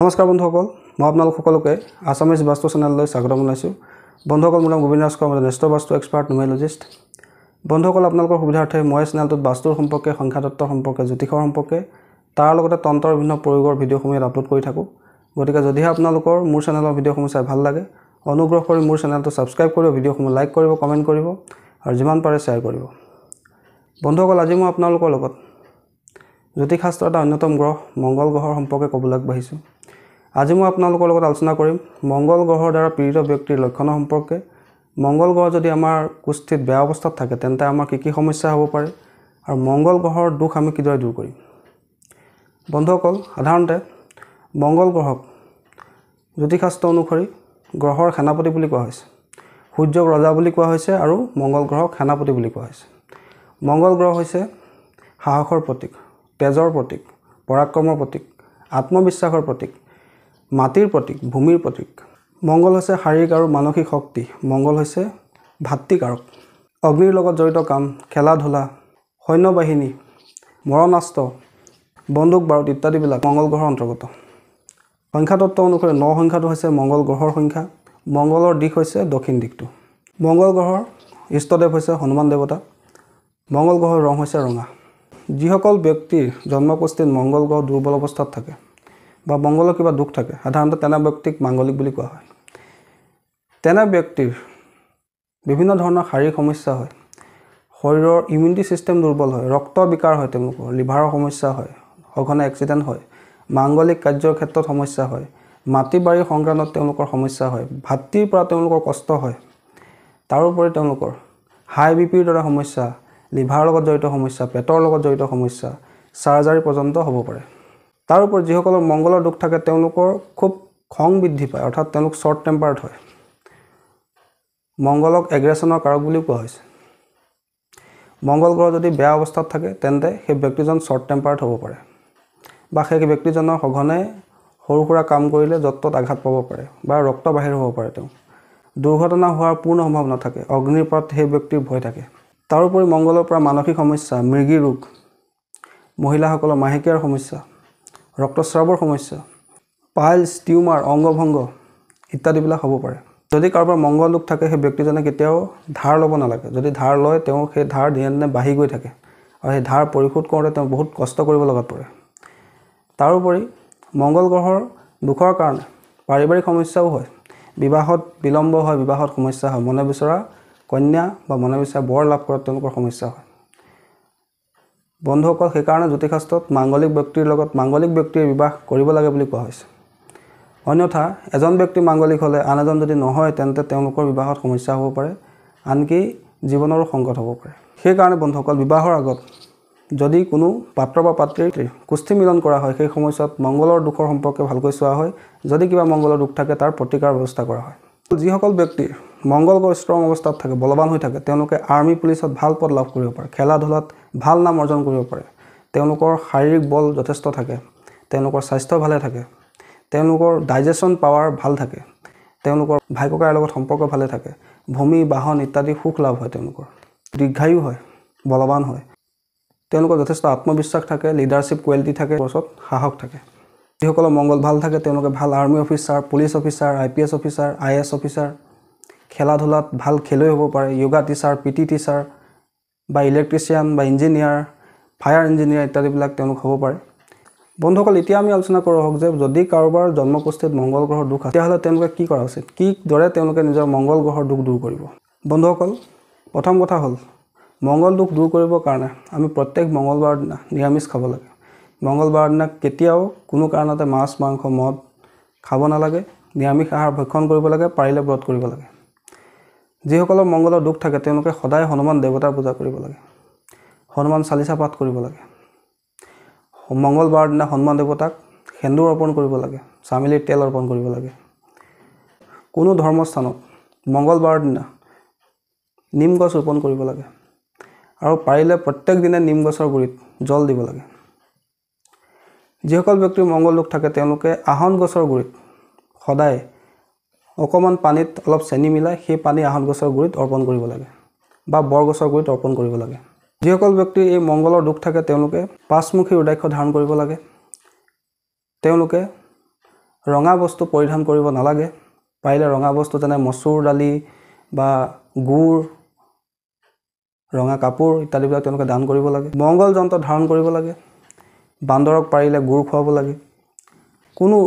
নমস্কাৰ বন্ধুসকল, মই আপোনালোক সকলোকে আছামিজ বাস্তু চেনেললৈ স্বাগতম জনাইছোঁ। বন্ধুসকল, মোৰ নাম গোবিন্দ ৰাজখোৱা, মই জ্যেষ্ঠ বাস্তু এক্সপাৰ্ট নিউমেৰলজিষ্ট। বন্ধুসকল, আপোনালোকৰ সুবিধাৰ্থে মই চেনেলটোত বাস্তুৰ সম্পৰ্কে, সংখ্যাতত্ত্ব সম্পৰ্কে, জ্যোতিষৰ সম্পৰ্কে, তাৰ লগতে তন্ত্ৰৰ বিভিন্ন প্ৰয়োগৰ ভিডিঅ'সমূহ আপলোড কৰি থাকোঁ। গতিকে যদিহে আপোনালোকৰ মোৰ চেনেলৰ ভিডিঅ'সমূহ চাই ভাল লাগে, অনুগ্ৰহ কৰি মোৰ চেনেলটো ছাবস্ক্ৰাইব কৰিব, ভিডিঅ'সমূহ লাইক কৰিব, কমেণ্ট কৰিব আৰু যিমান পাৰে শ্বেয়াৰ কৰিব। বন্ধুসকল, আজি মই আপোনালোকৰ লগত জ্যোতিষশাস্ত্ৰৰ এটা অন্যতম গ্ৰহ মংগল গ্ৰহৰ সম্পৰ্কে ক'বলৈ আগবাঢ়িছোঁ। আজি মই আপোনালোকৰ লগত আলোচনা কৰিম মংগল গ্ৰহৰ দ্বাৰা পীড়িত ব্যক্তিৰ লক্ষণৰ সম্পৰ্কে। মংগল গ্ৰহ যদি আমাৰ কুষ্ঠিত বেয়া অৱস্থাত থাকে তেন্তে আমাৰ কি সমস্যা হ'ব পাৰে আৰু মংগল গ্ৰহৰ দুখ আমি কিদৰে দূৰ কৰিম। বন্ধুসকল, সাধাৰণতে মংগল গ্ৰহক জ্যোতিষশাস্ত্ৰ অনুসৰি গ্ৰহৰ সেনাপতি বুলি কোৱা হৈছে, সূৰ্যক ৰজা বুলি কোৱা হৈছে আৰু মংগল গ্ৰহক সেনাপতি বুলি কোৱা হৈছে। মংগল গ্ৰহ হৈছে সাহসৰ প্ৰতীক, তেজৰ প্ৰতীক, পৰাক্ৰমৰ প্ৰতীক, আত্মবিশ্বাসৰ প্ৰতীক, মাটিৰ প্ৰতীক, ভূমিৰ প্ৰতীক। মংগল হৈছে শাৰীৰিক আৰু মানসিক শক্তি। মংগল হৈছে ভাতৃকাৰক। অগ্নিৰ লগত জড়িত কাম, খেলা ধূলা, সৈন্যবাহিনী, মৰণাস্ত্ৰ, বন্দুক বাৰুদ ইত্যাদিবিলাক মংগল গ্ৰহৰ অন্তৰ্গত। সংখ্যাতত্ত্ব অনুসৰি 9 সংখ্যাটো হৈছে মংগল গ্ৰহৰ সংখ্যা। মংগলৰ দিশ হৈছে দক্ষিণ দিশটো। মংগল গ্ৰহৰ ইষ্টদেৱ হৈছে হনুমান দেৱতা। মংগল গ্ৰহৰ ৰং হৈছে ৰঙা। যিসকল ব্যক্তিৰ জন্মকুষ্ঠিত মংগল গ্ৰহ দুৰ্বল অৱস্থাত থাকে বা মংগলৰ কিবা দুখ থাকে, সাধাৰণতে তেনে ব্যক্তিক মাংগলিক বুলি কোৱা হয়। তেনে ব্যক্তিৰ বিভিন্ন ধৰণৰ শাৰীৰিক সমস্যা হয়, শৰীৰৰ ইমিউনিটি ছিষ্টেম দুৰ্বল হয়, ৰক্ত বিকাৰ হয়, তেওঁলোকৰ লিভাৰৰ সমস্যা হয়, সঘনে এক্সিডেণ্ট হয়, মাংগলিক কাৰ্যৰ ক্ষেত্ৰত সমস্যা হয়, মাটি বাৰী সংক্ৰান্তত তেওঁলোকৰ সমস্যা হয়, ভাতৃৰ পৰা তেওঁলোকৰ কষ্ট হয়। তাৰোপৰি তেওঁলোকৰ হাই বিপিৰ দৰে সমস্যা, লিভাৰৰ লগত জড়িত সমস্যা, পেটৰ লগত জড়িত সমস্যা, চাৰ্জাৰী পৰ্যন্ত হ'ব পাৰে। তাৰোপৰি যিসকলৰ মংগলৰ দুখ থাকে তেওঁলোকৰ খুব খং বৃদ্ধি পায়, অৰ্থাৎ তেওঁলোক শ্বৰ্ট টেম্পাৰ্ড হয়। মংগলক এগ্ৰেছনৰ কাৰক বুলিও কোৱা হৈছে। মংগল গ্ৰহ যদি বেয়া অৱস্থাত থাকে তেন্তে সেই ব্যক্তিজন শ্বৰ্ট টেম্পাৰ্ড হ'ব পাৰে বা সেই ব্যক্তিজনৰ সঘনে সৰু সুৰা কাম কৰিলে য'ত ত'ত আঘাত পাব পাৰে বা ৰক্ত বাহিৰ হ'ব পাৰে। তেওঁ দুৰ্ঘটনা হোৱাৰ পূৰ্ণ সম্ভাৱনা থাকে। অগ্নিৰ পৰা সেই ব্যক্তিৰ ভয় থাকে। তাৰোপৰি মংগলৰ পৰা মানসিক সমস্যা, মৃগী ৰোগ, মহিলাসকলৰ মাহেকীয়াৰ সমস্যা, ৰক্তস্ৰাৱৰ সমস্যা, পাইলছ, টিউমাৰ, অংগভংগ ইত্যাদিবিলাক হ'ব পাৰে। যদি কাৰোবাৰ মংগল দুখ থাকে সেই ব্যক্তিজনে কেতিয়াও ধাৰ ল'ব নালাগে। যদি ধাৰ লয় তেওঁ সেই ধাৰ দিনে দিনে বাঢ়ি গৈ থাকে আৰু সেই ধাৰ পৰিশোধ কৰোঁতে তেওঁ বহুত কষ্ট কৰিব লগাত পৰে। তাৰোপৰি মংগল গ্ৰহৰ দুখৰ কাৰণে পাৰিবাৰিক সমস্যাও হয়, বিবাহত বিলম্ব হয়, বিবাহত সমস্যা হয়, মনে বিচৰা কন্যা বা মনে বিচৰা বৰ লাভ কৰাত তেওঁলোকৰ সমস্যা হয়। বন্ধুসকল, সেইকাৰণে জ্যোতিষশাস্ত্ৰত মাংগলিক ব্যক্তিৰ লগত মাংগলিক ব্যক্তিৰ বিবাহ কৰিব লাগে বুলি কোৱা হৈছে। অন্যথা এজন ব্যক্তি মাংগলিক হ'লে আন এজন যদি নহয় তেন্তে তেওঁলোকৰ বিবাহত সমস্যা হ'ব পাৰে, আনকি জীৱনৰো সংকট হ'ব পাৰে। সেইকাৰণে বন্ধুসকল, বিবাহৰ আগত যদি কোনো পাত্ৰ বা পাত্ৰীৰ কুষ্ঠি মিলন কৰা হয় সেই সময়ছোৱাত মংগলৰ দুখৰ সম্পৰ্কে ভালকৈ চোৱা হয়। যদি কিবা মংগলৰ দুখ থাকে তাৰ প্ৰতিকাৰ ব্যৱস্থা কৰা হয়। যিসকল ব্যক্তিৰ মংগল গ্ৰহ ষ্ট্ৰং অৱস্থাত থাকে, বলৱান হৈ থাকে, তেওঁলোকে আৰ্মি পুলিচত ভাল পদ লাভ কৰিব পাৰে, খেলা ধূলাত ভাল নাম অৰ্জন কৰিব পাৰে, তেওঁলোকৰ শাৰীৰিক বল যথেষ্ট থাকে, তেওঁলোকৰ স্বাস্থ্য ভালে থাকে, তেওঁলোকৰ ডাইজেশ্যন পাৱাৰ ভাল থাকে, তেওঁলোকৰ ভাই ককাইৰ লগত সম্পৰ্ক ভালে থাকে, ভূমি বাহন ইত্যাদি সুখ লাভ হয়, তেওঁলোকৰ দীৰ্ঘায়ু হয়, বলৱান হয়, তেওঁলোকৰ যথেষ্ট আত্মবিশ্বাস থাকে, লিডাৰশ্বিপ কোৱালিটি থাকে, ওচৰত সাহস থাকে। যিসকলৰ মংগল ভাল থাকে তেওঁলোকে ভাল army officer, police officer, IPS officer, IAS officer, খেলা ধূলাত ভাল খেলুৱৈ হ'ব পাৰে, য়োগা টিচাৰ, PT টিচাৰ বা ইলেক্ট্ৰিচিয়ান বা ইঞ্জিনিয়াৰ, ফায়াৰ ইঞ্জিনিয়াৰ ইত্যাদিবিলাক তেওঁলোক হ'ব পাৰে। বন্ধুসকল, এতিয়া আমি আলোচনা কৰোঁ হওক যে যদি কাৰোবাৰ জন্মকুষ্ঠিত মংগল গ্ৰহৰ দুখ আছে তেতিয়াহ'লে তেওঁলোকে কি কৰা উচিত, কিদৰে তেওঁলোকে নিজৰ মংগল গ্ৰহৰ দুখ দূৰ কৰিব। বন্ধুসকল, প্ৰথম কথা হ'ল মংগল দুখ দূৰ কৰিবৰ কাৰণে আমি প্ৰত্যেক মংগলবাৰৰ দিনা নিৰামিষ খাব লাগে। মংগলবাৰৰ দিনা কেতিয়াও কোনো কাৰণতে মাছ, মাংস, মদ খাব নালাগে। নিৰামিষ আহাৰ ভক্ষণ কৰিব লাগে, পাৰিলে ব্ৰত কৰিব লাগে। যিসকলৰ মংগলৰ দুখ থাকে তেওঁলোকে সদায় হনুমান দেৱতাৰ পূজা কৰিব লাগে, হনুমান চালিচা পাঠ কৰিব লাগে। মংগলবাৰৰ দিনা হনুমান দেৱতাক সেন্দুৰ অৰ্পণ কৰিব লাগে, চামিলিৰ তেল অৰ্পণ কৰিব লাগে। কোনো ধৰ্মস্থানত মংগলবাৰৰ দিনা নিম গছ ৰোপণ কৰিব লাগে আৰু পাৰিলে প্ৰত্যেক দিনে নিম গছৰ গুৰিত জল দিব লাগে। যিসকল ব্যক্তিৰ মংগল দুখ থাকে তেওঁলোকে আহত গছৰ গুৰিত সদায় অকণমান পানীত অলপ চেনি মিলাই সেই পানী আহত গছৰ গুৰিত অৰ্পণ কৰিব লাগে বা বৰগছৰ গুৰিত অৰ্পণ কৰিব লাগে। যিসকল ব্যক্তিৰ এই মংগলৰ দুখ থাকে তেওঁলোকে পাঁচমুখী ৰুদ্ৰাক্ষ ধাৰণ কৰিব লাগে। তেওঁলোকে ৰঙা বস্তু পৰিধান কৰিব নালাগে পাৰিলে ৰঙা বস্তু যেনে মচুৰ দালি বা গুড় ৰঙা কাপোৰ ইত্যাদিবিলাক তেওঁলোকে দান কৰিব লাগে মংগল যন্ত্ৰ ধাৰণ কৰিব লাগে বান্দৰক পাৰিলে গুড় খুৱাব লাগে কোনো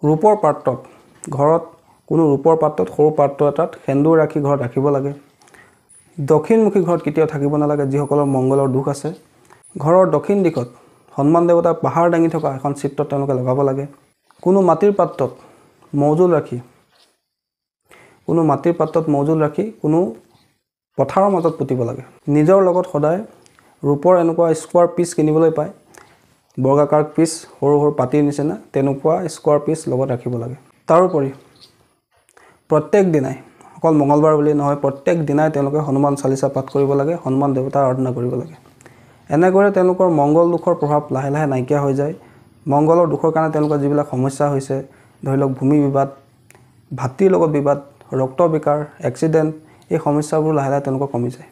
ৰূপৰ পাত্ৰত ঘৰত কোনো ৰূপৰ পাত্ৰত সৰু পাত্ৰ এটাত সেন্দুৰ ৰাখি ঘৰত ৰাখিব লাগে দক্ষিণমুখী ঘৰত কেতিয়াও থাকিব নালাগে যিসকলৰ মংগলৰ দোষ আছে ঘৰৰ দক্ষিণ দিশত হনুমান দেৱতাৰ পাহাৰ দাঙি থকা এখন চিত্ৰ তেওঁলোকে লগাব লাগে কোনো মাটিৰ পাত্ৰত মৌজুল ৰাখি কোনো পথাৰৰ মাজত পুতিব লাগে নিজৰ লগত সদায় ৰূপৰ এনেকুৱা স্কোৱাৰ পিচ কিনিবলৈ পায় বৰ্গাকাৰ পিচ সৰু সৰু পাতিৰ নিচিনা তেনেকুৱা স্কোৱাৰ পিচ লগত ৰাখিব লাগে তাৰোপৰি প্ৰত্যেক দিনাই অকল মঙ্গলবাৰ বুলি নহয় প্ৰত্যেক দিনাই তেওঁলোকে হনুমান চালিসা পাঠ কৰিব লাগে হনুমান দেৱতাৰ আৰাধনা কৰিব লাগে এনেকৈ তেওঁলোকৰ মংগল দুখৰ প্ৰভাৱ লাহে লাহে নাইকিয়া হৈ যায় মংগলৰ দুখৰ কাৰণে তেওঁলোকৰ যিবিলাক সমস্যা হৈছে ধৰি লওক ভূমি বিবাদ ভাতৃৰ লগত বিবাদ ৰক্ত বিকাৰ এক্সিডেণ্ট এই সমস্যাবোৰ লাহে লাহে তেওঁলোকৰ কমি যায়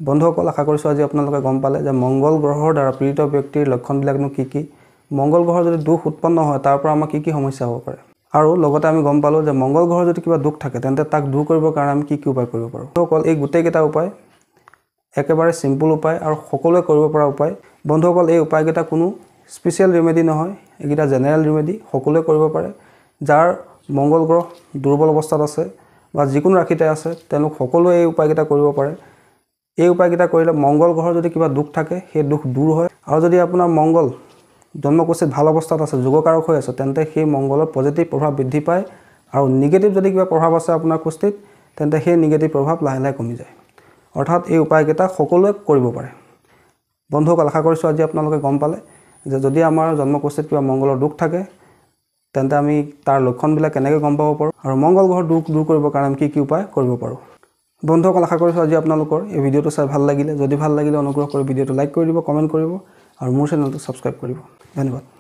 বন্ধুসকল আশা কৰিছোঁ আজি আপোনালোকে গম পালে যে মংগল গ্ৰহৰ দ্বাৰা পীড়িত ব্যক্তিৰ লক্ষণবিলাকনো কি মংগল গ্ৰহৰ যদি দুখ উৎপন্ন হয় তাৰ পৰা আমাৰ কি সমস্যা হ'ব পাৰে আৰু লগতে আমি গম পালোঁ যে মংগল গ্ৰহৰ যদি কিবা দুখ থাকে তেন্তে তাক দূৰ কৰিবৰ কাৰণে আমি কি উপায় কৰিব পাৰোঁ বন্ধুসকল এই গোটেইকেইটা উপায় একেবাৰে সিম্পল উপায় আৰু সকলোৱে কৰিব পৰা উপায় বন্ধুসকল এই উপায়কেইটা কোনো স্পেচিয়েল ৰেমেডি নহয় এইকেইটা জেনেৰেল ৰেমেডি সকলোৱে কৰিব পাৰে যাৰ মংগল গ্ৰহ দুৰ্বল অৱস্থাত আছে বা যিকোনো ৰাশিতে আছে তেওঁলোক সকলোৱে এই উপায়কেইটা কৰিব পাৰে এই উপায়কেইটা কৰিলে মংগল গ্ৰহৰ যদি কিবা দুখ থাকে সেই দুখ দূৰ হয় আৰু যদি আপোনাৰ মংগল জন্মকুষ্ঠিত ভাল অৱস্থাত আছে যোগকাৰক হৈ আছে তেন্তে সেই মংগলৰ পজিটিভ প্ৰভাৱ বৃদ্ধি পায় আৰু নিগেটিভ যদি কিবা প্ৰভাৱ আছে আপোনাৰ কুষ্ঠিত তেন্তে সেই নিগেটিভ প্ৰভাৱ লাহে লাহে কমি যায় অৰ্থাৎ এই উপায়কেইটা সকলোৱে কৰিব পাৰে বন্ধুসকল আশা কৰিছোঁ আজি আপোনালোকে গম পালে যে যদি আমাৰ জন্মকুষ্ঠিত কিবা মংগলৰ দুখ থাকে তেন্তে আমি তাৰ লক্ষণবিলাক কেনেকৈ গম পাব পাৰোঁ আৰু মংগল গ্ৰহৰ দুখ দূৰ কৰিবৰ কাৰণে আমি কি উপায় কৰিব পাৰোঁ বন্ধুসকল আশা কৰিছোঁ আজি আপোনালোকৰ এই ভিডিঅ'টো চাই ভাল লাগিলে যদি ভাল লাগিলে অনুগ্ৰহ কৰি ভিডিঅ'টো লাইক কৰি দিব কমেণ্ট কৰিব আৰু মোৰ চেনেলটো ছাবস্ক্ৰাইব কৰিব ধন্যবাদ